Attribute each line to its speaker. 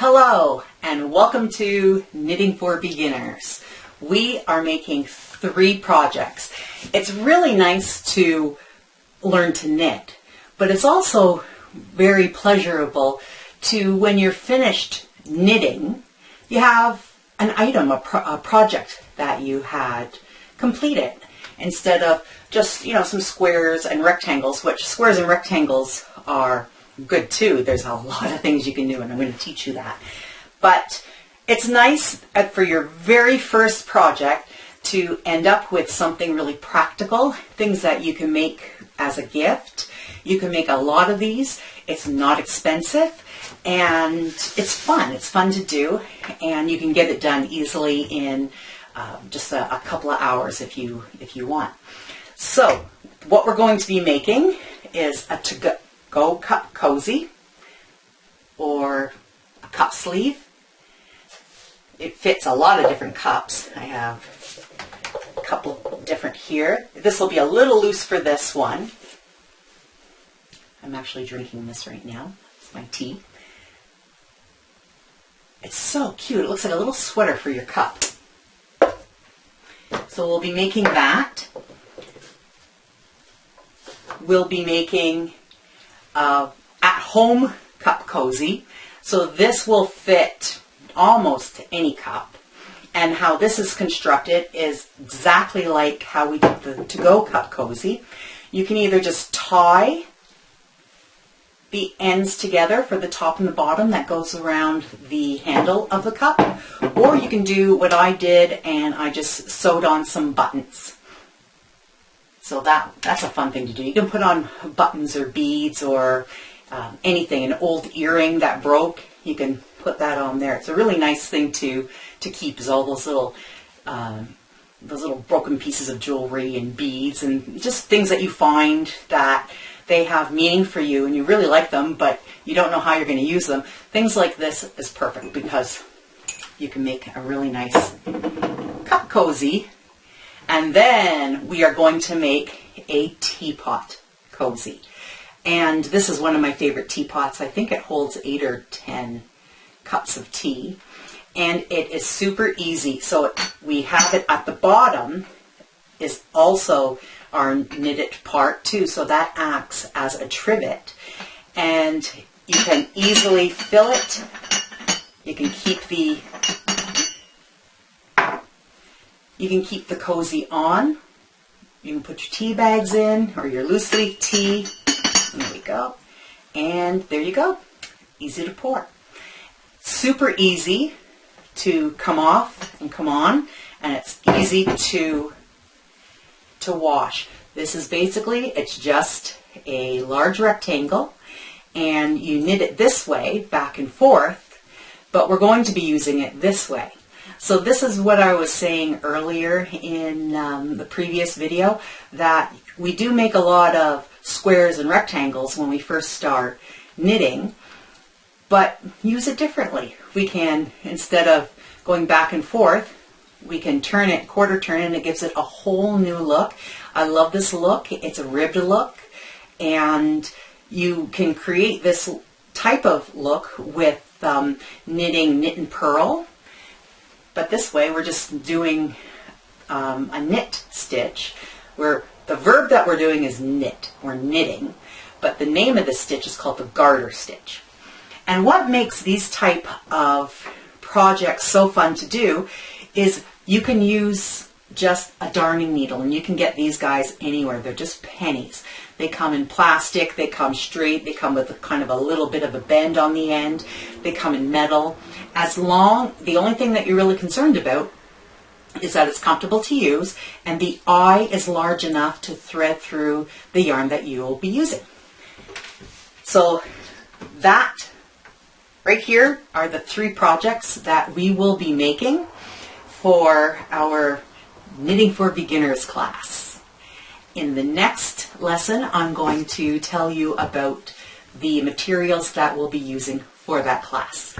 Speaker 1: Hello and welcome to Knitting for Beginners. We are making 3 projects. It's really nice to learn to knit, but it's also very pleasurable to, when you're finished knitting, you have an item, a project that you had completed, instead of just, some squares and rectangles, which squares and rectangles are good too. There's a lot of things you can do, and I'm going to teach you that. But it's nice for your very first project to end up with something really practical, things that you can make as a gift. You can make a lot of these. It's not expensive, and it's fun. It's fun to do, and you can get it done easily in just a couple of hours if you want. So what we're going to be making is a to-go cup cozy, or a cup sleeve. It fits a lot of different cups. I have a couple different here. This will be a little loose for this one. I'm actually drinking this right now. It's my tea. It's so cute. It looks like a little sweater for your cup. So we'll be making that. We'll be making at-home cup cozy. So this will fit almost any cup. And how this is constructed is exactly like how we did the to-go cup cozy. You can either just tie the ends together for the top and the bottom that goes around the handle of the cup, or you can do what I did, and I just sewed on some buttons. So that's a fun thing to do. You can put on buttons or beads or anything, an old earring that broke, you can put that on there. It's a really nice thing to keep, is all those little broken pieces of jewelry and beads and just things that you find that they have meaning for you and you really like them, but you don't know how you're going to use them. Things like this is perfect because you can make a really nice cup cozy. And then we are going to make a teapot cozy. And this is one of my favorite teapots. I think it holds 8 or 10 cups of tea. And it is super easy. So we have it at the bottom is also our knitted part too. So that acts as a trivet. And you can easily fill it. You can keep the cozy on. You can put your tea bags in, or your loose leaf tea. There we go. And there you go. Easy to pour. Super easy to come off and come on, and it's easy to wash. This is basically, it's just a large rectangle, and you knit it this way, back and forth, but we're going to be using it this way. So this is what I was saying earlier in the previous video, that we do make a lot of squares and rectangles when we first start knitting, but use it differently. We can, instead of going back and forth, we can turn it, quarter turn, and it gives it a whole new look. I love this look. It's a ribbed look, and you can create this type of look with knitting knit and purl. But this way, we're just doing a knit stitch, where the verb that we're doing is knit, or knitting, but the name of the stitch is called the garter stitch. And what makes these type of projects so fun to do is you can use just a darning needle, and you can get these guys anywhere. They're just pennies. They come in plastic, they come straight, they come with kind of a little bit of a bend on the end, they come in metal. The only thing that you're really concerned about is that it's comfortable to use, and the eye is large enough to thread through the yarn that you will be using. So that right here are the 3 projects that we will be making for our Knitting for Beginners class. In the next lesson, I'm going to tell you about the materials that we'll be using for that class.